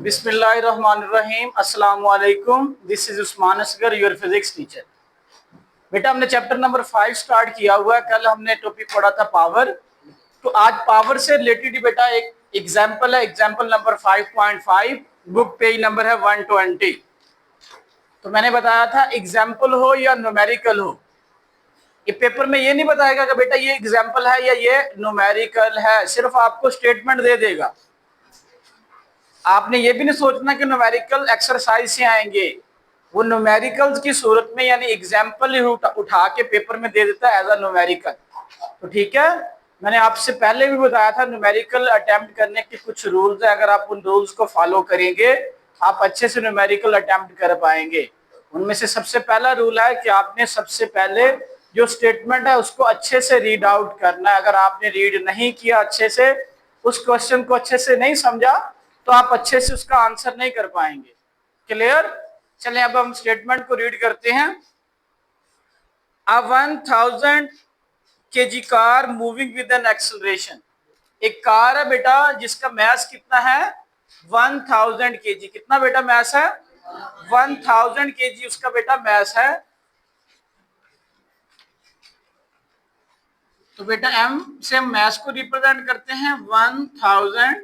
बिस्मिल्लाहिर्रहमानिर्रहीम, अस्सलाम वालेकुम। This is Usman Asgar, your physics teacher. बेटा हमने चैप्टर नंबर 5 स्टार्ट किया हुआ है। कल हमने टॉपिक पढ़ा था पावर। तो आज पावर से रिलेटेड बेटा एक एग्जाम्पल है, example number 5.5, book page number है 120। तो मैंने बताया था एग्जाम्पल हो या न्यूमेरिकल हो, ये पेपर में ये नहीं बताएगा कि बेटा ये एग्जाम्पल है या ये न्यूमेरिकल है, सिर्फ आपको स्टेटमेंट दे देगा। आपने ये भी नहीं सोचना कि न्यूमेरिकल एक्सरसाइज से आएंगे, वो न्यूमेरिकल्स की सूरत में यानी एग्जाम्पल ही उठा के पेपर में दे देता है एज अ न्यूमेरिकल। तो ठीक है, मैंने आपसे पहले भी बताया था न्यूमेरिकल अटेम्प्ट करने के कुछ रूल्स है, अगर आप उन रूल्स को फॉलो करेंगे आप अच्छे से न्यूमेरिकल अटेम्प्ट कर पाएंगे। उनमें से सबसे पहला रूल है कि आपने सबसे पहले जो स्टेटमेंट है उसको अच्छे से रीड आउट करना है। अगर आपने रीड नहीं किया अच्छे से, उस क्वेश्चन को अच्छे से नहीं समझा, तो आप अच्छे से उसका आंसर नहीं कर पाएंगे। क्लियर? चलें अब हम स्टेटमेंट को रीड करते हैं। अ 1000 kg car moving with an acceleration. एक कार है बेटा जिसका मास कितना है 1000 kg। कितना बेटा मास है 1000 kg, उसका बेटा मास है। तो बेटा m से हम मास को रिप्रेजेंट करते हैं 1000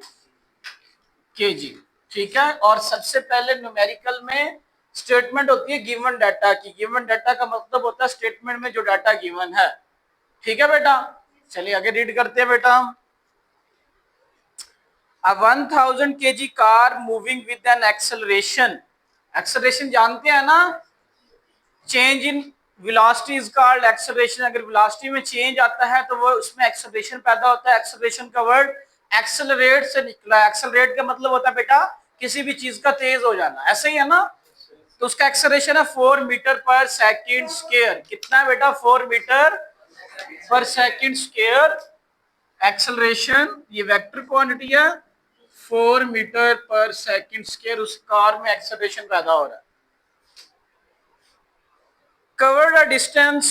kg, ठीक है। और सबसे पहले न्यूमेरिकल में स्टेटमेंट होती है गिवन डाटा की। गिवन डाटा का मतलब होता है स्टेटमेंट में जो डाटा गिवन है, ठीक है बेटा। चलिए आगे रीड करते हैं बेटा। A 1000 kg car moving with an acceleration. Acceleration जानते हैं ना, change in velocity is called acceleration. अगर वेलोसिटी में चेंज आता है तो वो उसमें एक्सेलरेशन पैदा होता है। एक्सेलरेशन का वर्ड एक्सेलरेट से निकला है। एक्सेलरेट का मतलब होता है बेटा किसी भी चीज का तेज हो जाना, ऐसे ही है ना। तो उसका एक्सेलरेशन है 4 मीटर पर सेकंड स्क्वायर। कितना है बेटा 4 metre per second square acceleration. ये वेक्टर क्वांटिटी है 4 मीटर पर सेकंड स्क्वायर, उस कार में एक्सेलरेशन पैदा हो रहा है। covered a distance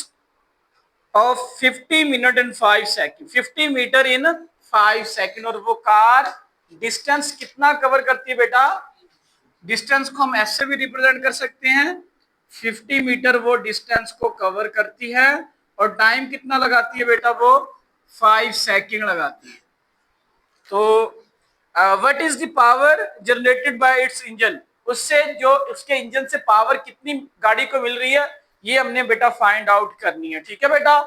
of 50 minute in 5 second. 50 metre in 5 second. और वो कार डिस्टेंस कितना कवर करती है बेटा, डिस्टेंस को हम ऐसे भी रिप्रेजेंट कर सकते हैं, 50 मीटर वो डिस्टेंस को कवर करती है। और टाइम कितना लगाती है बेटा, वो 5 सेकंड लगाती है। तो what is the power generated by it's engine. उससे जो उसके इंजन से पावर कितनी गाड़ी को मिल रही है, ये हमने बेटा फाइंड आउट करनी है, ठीक है बेटा।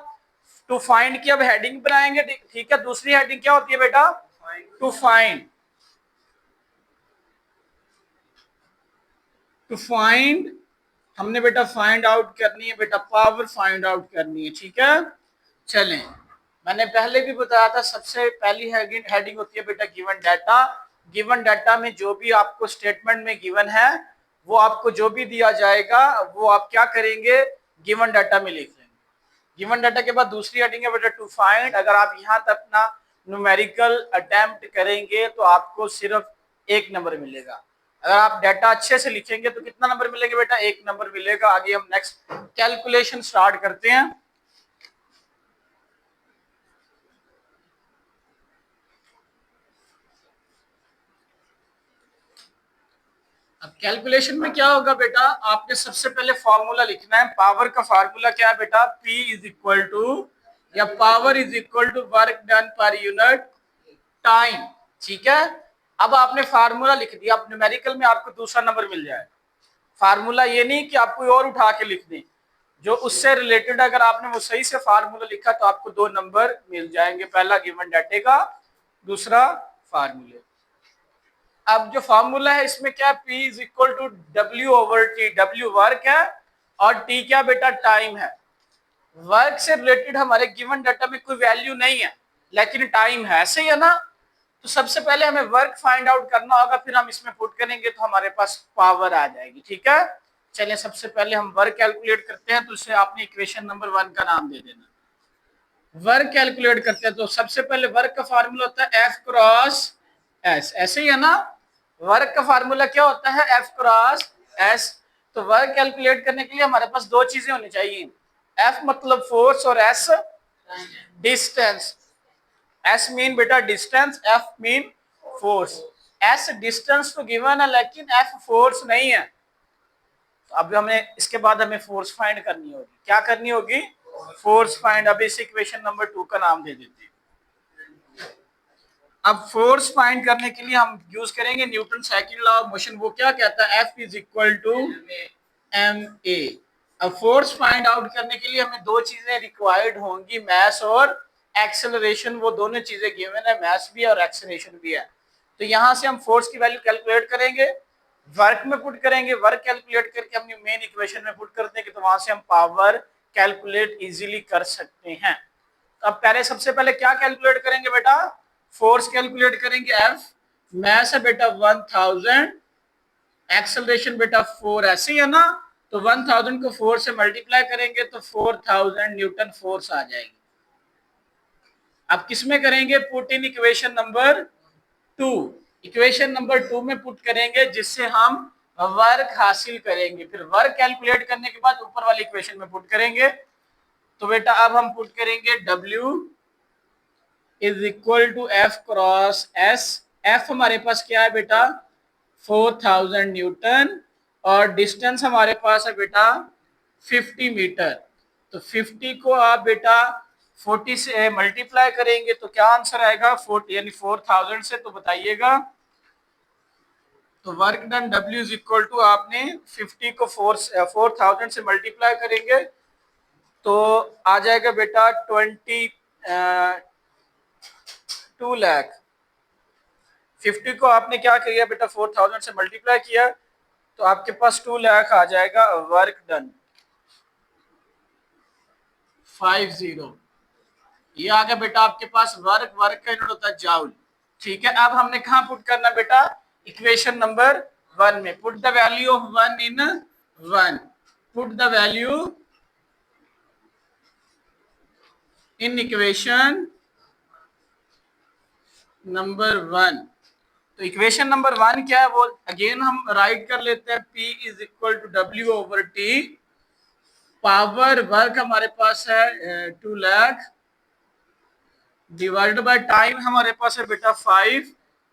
टू फाइंड की अब हेडिंग बनाएंगे, ठीक है। दूसरी हेडिंग क्या होती है बेटा, टू फाइंड। टू फाइंड हमने बेटा फाइंड आउट करनी है बेटा, पावर फाइंड आउट करनी है, ठीक है। चलें, मैंने पहले भी बताया था सबसे पहली हेडिंग होती है बेटा गिवन डाटा। गिवन डाटा में जो भी आपको स्टेटमेंट में गिवन है, वो आपको जो भी दिया जाएगा वो आप क्या करेंगे, गिवन डाटा में लिख लेंगे। गिवन डाटा के बाद दूसरी हेडिंग है बेटा टू फाइंड। अगर आप यहाँ तक अपना न्यूमेरिकल अटेम्प्ट करेंगे तो आपको सिर्फ 1 नंबर मिलेगा। अगर आप डाटा अच्छे से लिखेंगे तो कितना नंबर मिलेंगे बेटा, 1 नंबर मिलेगा। आगे हम नेक्स्ट कैलकुलेशन स्टार्ट करते हैं। अब कैलकुलेशन में क्या होगा बेटा, आपने सबसे पहले फॉर्मूला लिखना है। पावर का फॉर्मूला क्या है बेटा, P इज इक्वल टू या power is equal to work done per unit time, ठीक है। अब आपने फार्मूला लिख दिया, अब न्यूमेरिकल में आपको दूसरा नंबर मिल जाएगा। फार्मूला ये नहीं कि आप कोई और उठा के लिख दें, जो उससे रिलेटेड अगर आपने वो सही से फार्मूला लिखा तो आपको 2 नंबर मिल जाएंगे, पहला गिवन डाटे का, दूसरा फार्मूले। अब जो फार्मूला है इसमें क्या, P is equal to W over T। W work है और T क्या बेटा, टाइम है। वर्क से रिलेटेड हमारे गिवन डाटा में कोई वैल्यू नहीं है, लेकिन टाइम है, ऐसे ही है ना। तो सबसे पहले हमें वर्क फाइंड आउट करना होगा, फिर हम इसमें पुट करेंगे तो हमारे पास पावर आ जाएगी, ठीक है। चलिए सबसे पहले हम वर्क कैलकुलेट करते हैं, तो उसे आपने इक्वेशन नंबर 1 का नाम दे देना। वर्क कैलकुलेट करते हैं तो सबसे पहले वर्क का फार्मूला होता है F क्रॉस S, ऐसे ही है ना। वर्क का फार्मूला क्या होता है, F क्रॉस S। तो वर्क कैलकुलेट करने के लिए हमारे पास 2 चीजें होनी चाहिए, F मतलब फोर्स और S डिस्टेंस। S मीन बेटा distance, F mean force. S distance तो गिवन है लेकिन एफ फोर्स नहीं है। तो अब हमें इसके बाद हमें फोर्स फाइंड करनी होगी। क्या करनी होगी? Force find. अब इस इक्वेशन नंबर 2 का नाम दे देते हैं। अब फोर्स फाइंड करने के लिए हम यूज करेंगे Newton second law of motion. वो क्या कहता है? F is equal to ma। अब फोर्स फाइंड आउट करने के लिए हमें दो चीजें रिक्वायर्ड होंगी, मास और एक्सेलरेशन। वो दोनों चीजें गिवन है, मास भी और एक्सेलरेशन भी है। तो यहां से हम फोर्स की वैल्यू कैलकुलेट करेंगे, वर्क में पुट करेंगे, वर्क कैलकुलेट करके अपनी मेन इक्वेशन में पुट कर देंगे, तो वहां से हम पावर कैलकुलेट इजीली कर सकते हैं। तो अब पहले सबसे पहले क्या कैलकुलेट करेंगे बेटा? फोर्स कैलकुलेट करेंगे। F मास है बेटा 1000, एक्सेलरेशन बेटा 4, ऐसे ही है ना। तो 1000 को 4 से मल्टीप्लाई करेंगे तो 4000 न्यूटन फोर्स आ जाएगी। अब किस में करेंगे? Put in equation number 2। Equation number 2 में पुट करेंगे जिससे हम वर्क हासिल करेंगे। फिर वर्क कैलकुलेट करने के बाद ऊपर वाली इक्वेशन में पुट करेंगे। तो बेटा अब हम पुट करेंगे W is equal to F cross S। F हमारे पास क्या है बेटा? 4000 न्यूटन और डिस्टेंस हमारे पास है बेटा 50 मीटर। तो 50 को आप बेटा 40 से मल्टीप्लाई करेंगे तो क्या आंसर आएगा? 40 यानी 4000 से। तो बताइएगा। तो work done W is equal to, आपने 50 को 4000 से मल्टीप्लाई करेंगे तो आ जाएगा बेटा 2 लाख। 50 को आपने क्या किया बेटा? 4000 से मल्टीप्लाई किया तो आपके पास 2 लाख आ जाएगा। Work done 50। ये आ गया बेटा आपके पास वर्क। वर्क का यूनिट होता है जाउल। ठीक है। अब हमने कहा पुट करना बेटा? इक्वेशन नंबर 1 में। Put the value of 1 in 1। Put the value in equation number 1। तो इक्वेशन नंबर 1 क्या है वो अगेन हम राइट कर लेते हैं। P is equal to W over T। Power work हमारे पास है 2 लाख डिवाइडेड बाय टाइम हमारे पास है बेटा 5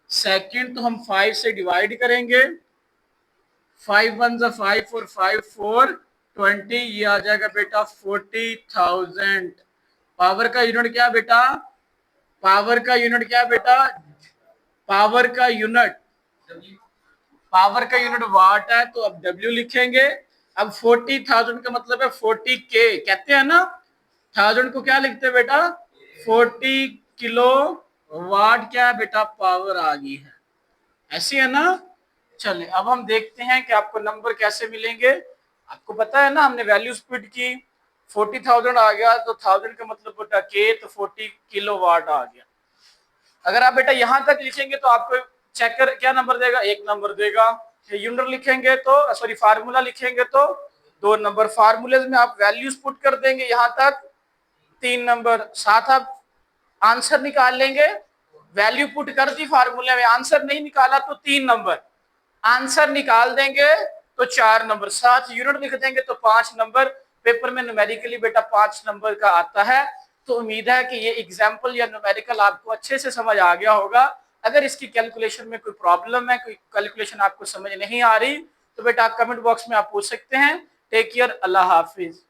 सेकंड। तो हम 5 से डिवाइड करेंगे। 5 1 जा 5 और 5 4 20। ये आ जाएगा बेटा 40,000। पावर का यूनिट क्या बेटा? पावर का यूनिट क्या बेटा? पावर का यूनिट वाट है। तो अब W लिखेंगे। अब 40,000 का मतलब है 40K कहते हैं ना। 1000 को क्या लिखते हैं बेटा? 40 किलो वाट क्या है बेटा? पावर आ गई है। ऐसी है ना। चलिए अब हम देखते हैं कि आपको नंबर कैसे मिलेंगे। आपको पता है ना, हमने वैल्यूज पुट की। 40,000 आ गया तो 1000 का मतलब बेटा K, तो 40 किलो वाट आ गया। अगर आप बेटा यहां तक लिखेंगे तो आपको चेकर क्या नंबर देगा? 1 नंबर देगा। यूनिट लिखेंगे तो सॉरी फार्मूला लिखेंगे तो 2 नंबर। फार्मूलेज में आप वैल्यूज पुट कर देंगे यहां तक 3 नंबर। साथ आप आंसर निकाल लेंगे। वैल्यू पुट कर दी फार्मूले में, आंसर नहीं निकाला तो 3 नंबर। आंसर निकाल देंगे तो 4 नंबर। साथ यूनिट लिख देंगे तो 5 नंबर। पेपर में न्यूमेरिकली बेटा 5 नंबर का आता है। तो उम्मीद है कि ये एग्जाम्पल या न्यूमेरिकल आपको अच्छे से समझ आ गया होगा। अगर इसकी कैलकुलेशन में कोई प्रॉब्लम है, कोई कैलकुलेशन आपको समझ नहीं आ रही, तो बेटा आप कमेंट बॉक्स में आप पूछ सकते हैं। टेक केयर, अल्लाह हाफिज।